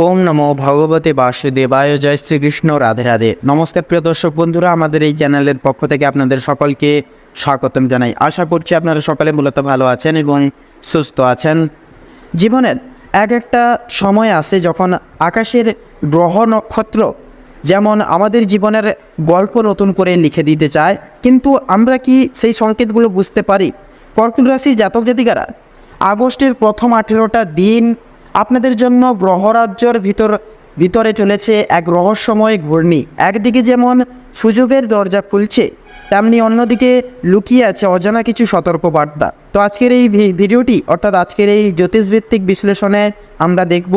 ওম নমো ভগবতে বাসুদেবায়। জয় শ্রীকৃষ্ণ। রাধে রাধে। নমস্কার প্রিয় দর্শক বন্ধুরা, আমাদের এই চ্যানেলের পক্ষ থেকে আপনাদের সকলকে স্বাগতম জানাই। আশা করছি আপনারা সকালে মূলত ভালো আছেন এবং সুস্থ আছেন। জীবনের এক একটা সময় আসে যখন আকাশের গ্রহ নক্ষত্র যেমন আমাদের জীবনের গল্প নতুন করে লিখে দিতে চায়, কিন্তু আমরা কি সেই সংকেতগুলো বুঝতে পারি? কর্কট রাশির জাতক জাতিকারা, আগস্টের প্রথম 18টা দিন আপনাদের জন্য গ্রহরাজ্যর ভিতরে চলেছে এক রহস্যময় ঘূর্ণি। একদিকে যেমন সুযোগের দরজা খুলছে, তেমনি অন্যদিকে লুকিয়ে আছে অজানা কিছু সতর্কবার্তা। তো আজকের এই ভিডিওটি অর্থাৎ আজকের এই জ্যোতিষভিত্তিক বিশ্লেষণে আমরা দেখব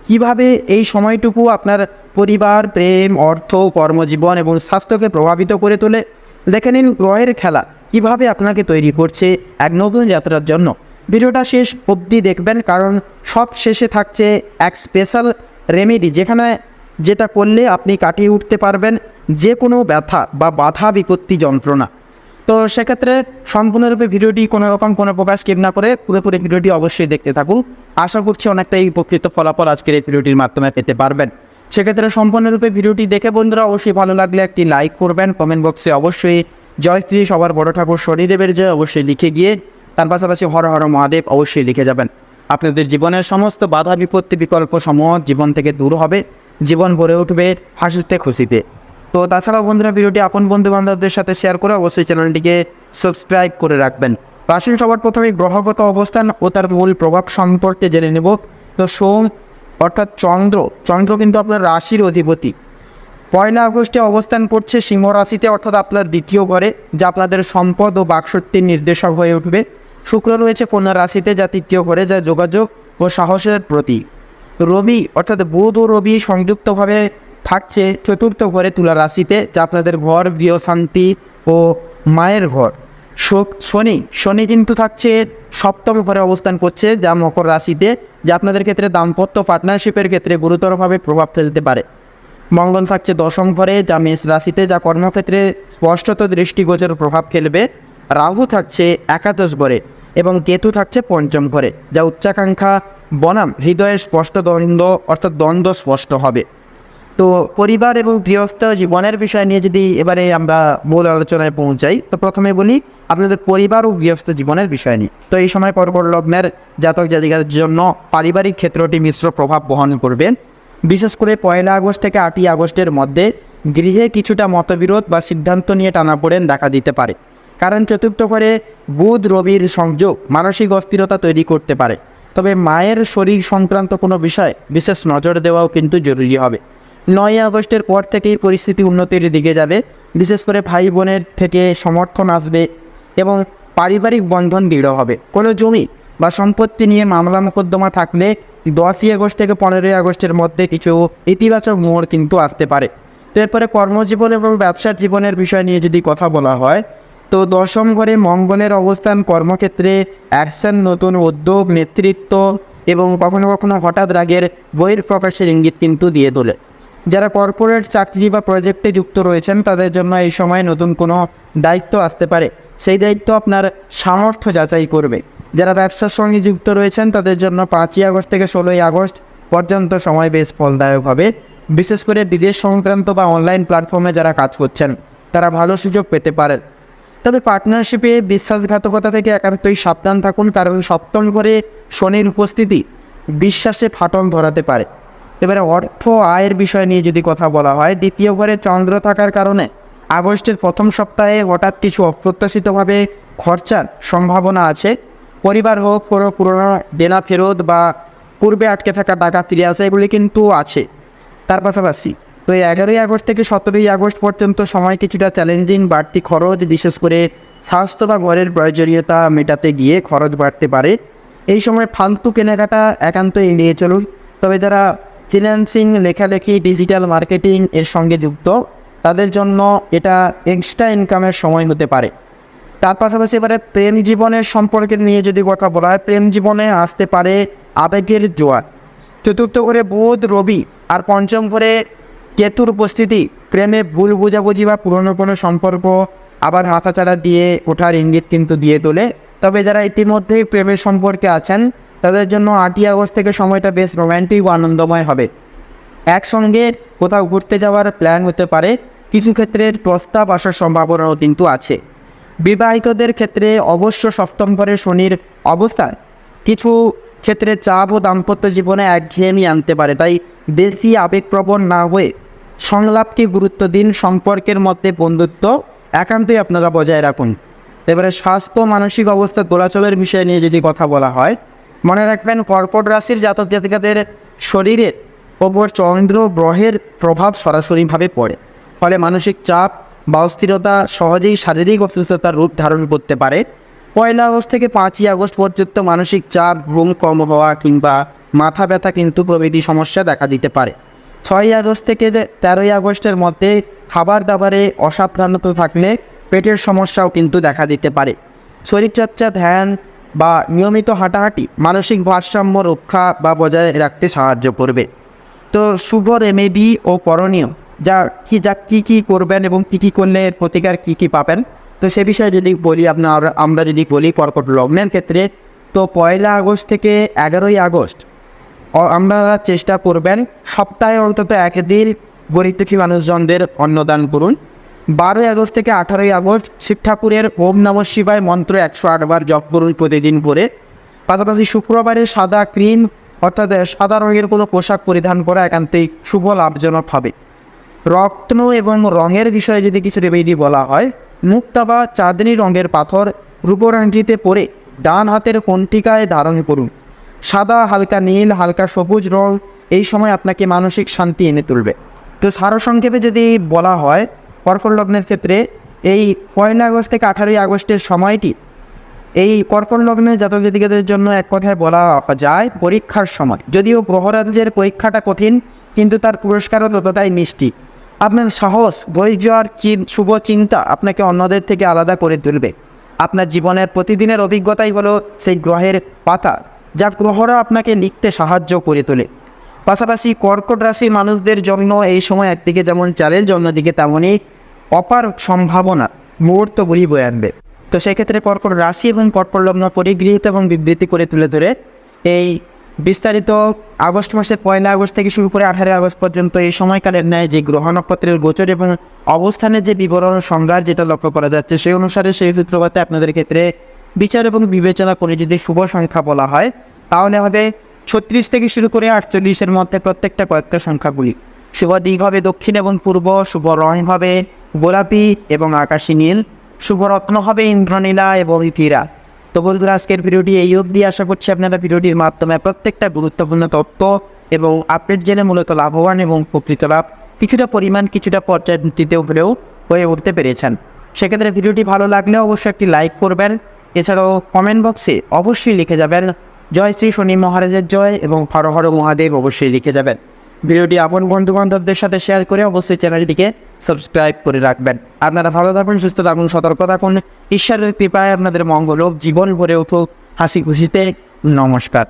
কিভাবে এই সময়টুকু আপনার পরিবার, প্রেম, অর্থ, কর্মজীবন এবং স্বাস্থ্যকে প্রভাবিত করে তোলে। দেখে নিন গ্রহের খেলা কিভাবে আপনাকে তৈরি করছে এক নতুন যাত্রার জন্য। ভিডিওটা শেষ অবধি দেখবেন, কারণ সব শেষে থাকছে এক স্পেশাল রেমেডি, যেটা করলে আপনি কাটিয়ে উঠতে পারবেন যে কোনো ব্যথা বা বাধা বিপত্তি যন্ত্রণা। তো সেক্ষেত্রে সম্পূর্ণরূপে ভিডিওটি কোনো প্রকার স্কিপ না করে পুরোপুরি ভিডিওটি অবশ্যই দেখতে থাকুন। আশা করছি অনেকটাই উপকৃত ফলাফল আজকের এই ভিডিওটির মাধ্যমে পেতে পারবেন। সেক্ষেত্রে সম্পূর্ণরূপে ভিডিওটি দেখে বন্ধুরা অবশ্যই ভালো লাগলে একটি লাইক করবেন। কমেন্ট বক্সে অবশ্যই জয় শ্রী সবার বড় ঠাকুর শনিদেবের জয় অবশ্যই লিখে গিয়ে তার পাশাপাশি হর হর মহাদেব অবশ্যই লিখে যাবেন। আপনাদের জীবনের সমস্ত বাধা বিপত্তি বিকল্প সমূহ জীবন থেকে দূর হবে, জীবন ভরে উঠবে হাসিতে খুশিতে। তো তাছাড়াও বন্ধুরা ভিডিওটি আপন বন্ধু বান্ধবদের সাথে শেয়ার করে অবশ্যই চ্যানেলটিকে সাবস্ক্রাইব করে রাখবেন। রাশির সবার প্রথমে গ্রহগত অবস্থান ও তার মূল প্রভাব সম্পর্কে জেনে নেব। তো সোম অর্থাৎ চন্দ্র কিন্তু আপনার রাশির অধিপতি। 1 আগস্টে অবস্থান করছে সিংহ রাশিতে, অর্থাৎ আপনার দ্বিতীয় ঘরে, যা আপনাদের সম্পদ ও বাকশক্তির নির্দেশক হয়ে উঠবে। শুক্র রয়েছে কন্যা রাশিতে, যা তৃতীয় ঘরে, যা যোগাযোগ ও সাহসের প্রতীক। রবি অর্থাৎ বুধ ও রবি সংযুক্তভাবে থাকছে চতুর্থ ঘরে তুলা রাশিতে, যা আপনাদের ঘর, গৃহ শান্তি ও মায়ের ঘর। শনি কিন্তু থাকছে সপ্তম ঘরে অবস্থান করছে, যা মকর রাশিতে, যা আপনাদের ক্ষেত্রে দাম্পত্য পার্টনারশিপের ক্ষেত্রে গুরুতরভাবে প্রভাব ফেলতে পারে। মঙ্গল থাকছে দশম ঘরে, যা মেষ রাশিতে, যা কর্মক্ষেত্রে স্পষ্টত দৃষ্টিগোচর প্রভাব ফেলবে। রাহু থাকছে একাদশ ঘরে এবং কেতু থাকছে পঞ্চম ঘরে, যা উচ্চাকাঙ্ক্ষা বনাম হৃদয়ের স্পষ্ট দ্বন্দ্ব স্পষ্ট হবে। তো পরিবার এবং গৃহস্থ জীবনের বিষয় নিয়ে যদি এবারে আমরা মূল আলোচনায় পৌঁছাই, তো প্রথমে বলি আপনাদের পরিবার ও গৃহস্থ জীবনের বিষয় নিয়ে। তো এই সময় কর্কট লগ্নের জাতক জাতিকাদের জন্য পারিবারিক ক্ষেত্রটি মিশ্র প্রভাব বহন করবে। বিশেষ করে 1 আগস্ট থেকে 8 আগস্টের মধ্যে গৃহে কিছুটা মতবিরোধ বা সিদ্ধান্ত নিয়ে টানাপোড়েন দেখা দিতে পারে, কারণ চতুর্থ ঘরে বুধ রবির সংযোগ মানসিক অস্থিরতা তৈরি করতে পারে। তবে মায়ের শরীর সংক্রান্ত কোনো বিষয় বিশেষ নজর দেওয়াও কিন্তু জরুরি হবে। 9 আগস্টের পর থেকেই পরিস্থিতি উন্নতির দিকে যাবে। বিশেষ করে ভাই বোনের থেকে সমর্থন আসবে এবং পারিবারিক বন্ধন দৃঢ় হবে। কোনো জমি বা সম্পত্তি নিয়ে মামলা মোকদ্দমা থাকলে 10 আগস্ট থেকে 15 আগস্টের মধ্যে কিছু ইতিবাচক মোড় কিন্তু আসতে পারে। তো এরপরে কর্মজীবন এবং ব্যবসার জীবনের বিষয় নিয়ে যদি কথা বলা হয়, তো দশম ঘরে মঙ্গলের অবস্থান কর্মক্ষেত্রে অ্যাকশন, নতুন উদ্যোগ, নেতৃত্ব এবং কখনো কখনো হঠাৎ রাগের বহিঃপ্রকাশের ইঙ্গিত কিন্তু দিয়ে তোলে। যারা কর্পোরেট চাকরি বা প্রজেক্টে যুক্ত রয়েছেন তাদের জন্য এই সময় নতুন কোনো দায়িত্ব আসতে পারে, সেই দায়িত্ব আপনার সামর্থ্য যাচাই করবে। যারা ব্যবসার সঙ্গে যুক্ত রয়েছেন তাদের জন্য 5 আগস্ট থেকে 16 আগস্ট পর্যন্ত সময় বেশ ফলদায়ক হবে। বিশেষ করে বিদেশ সংক্রান্ত বা অনলাইন প্ল্যাটফর্মে যারা কাজ করছেন তারা ভালো সুযোগ পেতে পারেন। তবে পার্টনারশিপে বিশ্বাসঘাতকতা থেকে একান্তই সাবধান থাকুন, কারণ সপ্তম ঘরে শনির উপস্থিতি বিশ্বাসে ফাটল ধরাতে পারে। এবারে অর্থ আয়ের বিষয় নিয়ে যদি কথা বলা হয়, দ্বিতীয় ঘরে চন্দ্র থাকার কারণে আগস্টের প্রথম সপ্তাহে হঠাৎ কিছু অপ্রত্যাশিতভাবে খরচার সম্ভাবনা আছে। পরিবার হোক, কোনো পুরোনো দেনা ফেরত বা পূর্বে আটকে থাকা টাকা ফিরে আসা, এগুলি কিন্তু আছে। তার পাশাপাশি তো 11 আগস্ট থেকে 17 আগস্ট পর্যন্ত সময় কিছুটা চ্যালেঞ্জিং। বাড়তি খরচ, বিশেষ করে স্বাস্থ্য বা ঘরের প্রয়োজনীয়তা মেটাতে গিয়ে খরচ বাড়তে পারে। এই সময় ফালতু কেনাকাটা একান্ত এড়িয়ে চলুন। তবে যারা ফ্রিল্যান্সিং, লেখালেখি, ডিজিটাল মার্কেটিং এর সঙ্গে যুক্ত তাদের জন্য এটা এক্সট্রা ইনকামের সময় হতে পারে। তার পাশাপাশি এবারে প্রেম জীবনের সম্পর্কে নিয়ে যদি কথা বলা হয়, প্রেম জীবনে আসতে পারে আবেগের জোয়ার। চতুর্থ ঘরে বুধ, রবি আর পঞ্চম ঘরে কেতুর উপস্থিতি প্রেমে ভুল বোঝাবুঝি বা পুরনো কোনো সম্পর্ক আবার মাথাচাড়া দিয়ে ওঠার ইঙ্গিত কিন্তু দিয়ে তোলে। তবে যারা ইতিমধ্যেই প্রেমের সম্পর্কে আছেন তাদের জন্য 8 আগস্ট থেকে সময়টা বেশ রোম্যান্টিক ও আনন্দময় হবে। একসঙ্গে কোথাও ঘুরতে যাওয়ার প্ল্যান হতে পারে, কিছু ক্ষেত্রে প্রস্তাব আসার সম্ভাবনাও কিন্তু আছে। বিবাহিতদের ক্ষেত্রে অবশ্য সপ্তম ঘরে শনির অবস্থান কিছু ক্ষেত্রে চাপ ও দাম্পত্য জীবনে একঘেয়েমি আনতে পারে, তাই বেশি আবেগপ্রবণ না হয়ে সংলাপকে গুরুত্ব দিন। সম্পর্কের মধ্যে বন্ধুত্ব একান্তই আপনারা বজায় রাখুন। এবারে স্বাস্থ্য মানসিক অবস্থা দোলাচলের বিষয় নিয়ে যদি কথা বলা হয়, মনে রাখবেন কর্কট রাশির জাতক জাতিকাদের শরীরের ওপর চন্দ্র গ্রহের প্রভাব সরাসরিভাবে পড়ে, ফলে মানসিক চাপ বা অস্থিরতা সহজেই শারীরিক অসুস্থতার রূপ ধারণ করতে পারে। 1 আগস্ট থেকে 5 আগস্ট পর্যন্ত মানসিক চাপ, ঘুম কম হওয়া কিংবা মাথা ব্যথা কিন্তু প্রভৃতি সমস্যা দেখা দিতে পারে। 6 আগস্ট থেকে 13 আগস্টের মধ্যে খাবার দাবারে অসাবধানতা থাকলে পেটের সমস্যাও কিন্তু দেখা দিতে পারে। শরীরচর্চা, ধ্যান বা নিয়মিত হাঁটাহাঁটি মানসিক ভারসাম্য রক্ষা বা বজায় রাখতে সাহায্য করবে। তো শুভ রেমেডি ও করণীয় যা কী করবেন এবং কী করলে এর প্রতিকার কী পাবেন, তো সে বিষয়ে যদি বলি আমরা যদি বলি কর্কট লগ্নের ক্ষেত্রে, তো 1 আগস্ট থেকে 11 আগস্ট আপনারা চেষ্টা করবেন সপ্তাহে অন্তত একদিন গরিব দুঃখী মানুষজনদের অন্নদান করুন। 12 আগস্ট থেকে 18 আগস্ট শিব ঠাকুরের ওম নমঃ শিবায় মন্ত্র 108 বার জপ করুন প্রতিদিন করে। পাশাপাশি শুক্রবারে সাদা ক্রিম অর্থাৎ সাদা রঙের কোনো পোশাক পরিধান করা একান্তই শুভ লাভজনক হবে। রত্ন এবং রঙের বিষয়ে যদি কিছু রেমেডি বলা হয়, মুক্তা বা চাঁদনি রঙের পাথর রূপোর আংটিতে পরে ডান হাতের কণ্ঠিকায় ধারণ করুন। সাদা, হালকা নীল, হালকা সবুজ রং এই সময় আপনাকে মানসিক শান্তি এনে তুলবে। তো সারসংক্ষেপে যদি বলা হয় কর্কট লগ্নের ক্ষেত্রে এই 1 আগস্ট থেকে 18 আগস্টের সময়টি এই কর্কট লগ্নের জাতক জাতিকাদের জন্য এক কথায় বলা যায় পরীক্ষার সময়। যদিও গ্রহরাজ্যের পরীক্ষাটা কঠিন, কিন্তু তার পুরস্কারও ততটাই মিষ্টি। আপনার সাহস, ধৈর্য আর শুভ চিন্তা আপনাকে অন্যদের থেকে আলাদা করে তুলবে। আপনার জীবনের প্রতিদিনের অভিজ্ঞতাই হলো সেই গ্রহের পাতা, যা গ্রহরা আপনাকে লিখতে সাহায্য করে তোলে। পাশাপাশি কর্কট রাশির মানুষদের জন্য এই সময় একদিকে যেমন চ্যালেঞ্জ, অন্যদিকে তেমনই অপার সম্ভাবনা মুহূর্তগুলি বয়ে আনবে। তো সেক্ষেত্রে কর্কট রাশি এবং কর্কট লগ্ন পরিগৃহীত এবং বিবৃতি করে তুলে ধরে এই বিস্তারিত আগস্ট মাসের 1 আগস্ট থেকে শুরু করে 18 আগস্ট পর্যন্ত এই সময়কালের ন্যায় যে গ্রহ নক্ষত্রের গোচর এবং অবস্থানের যে বিবরণ সংজ্ঞার যেটা লক্ষ্য করা যাচ্ছে, সেই অনুসারে সেই সূত্রপাতে আপনাদের ক্ষেত্রে বিচার এবং বিবেচনা করে যদি শুভ সংখ্যা বলা হয়, তাহলে হবে 36 থেকে শুরু করে 48-এর মধ্যে প্রত্যেকটা কয়েকটা সংখ্যাগুলি। শুভ দিক হবে দক্ষিণ এবং পূর্ব, শুভ রং হবে গোলাপি এবং আকাশী নীল, শুভ রত্ন হবে ইন্দ্রনীলা এবং হীরা। তো বন্ধুরা, আজকের ভিডিওটি এই অবধি। আশা করছি আপনারা ভিডিওটির মাধ্যমে প্রত্যেকটা গুরুত্বপূর্ণ তথ্য এবং আপডেট জেনে মূলত লাভবান এবং উপকৃত লাভ কিছুটা পরিমাণ কিছুটা পর্যায়ভিত্তিতেও হলেও হয়ে উঠতে পেরেছেন। সেক্ষেত্রে ভিডিওটি ভালো লাগলে অবশ্যই একটি লাইক করবেন। এছাড়াও কমেন্ট বক্সে অবশ্যই লিখে যাবেন জয় শ্রী শনি মহারাজের জয় এবং হর হর মহাদেব অবশ্যই লিখে যাবেন। ভিডিওটি আপন বন্ধুবান্ধবদের সাথে শেয়ার করে অবশ্যই চ্যানেলটিকে সাবস্ক্রাইব করে রাখবেন। আপনারা ভালো থাকুন, সুস্থ থাকুন, সতর্ক থাকুন। ঈশ্বরের কৃপায় আপনাদের মঙ্গল হোক, জীবন ভরে উঠুক হাসি খুশিতে। নমস্কার।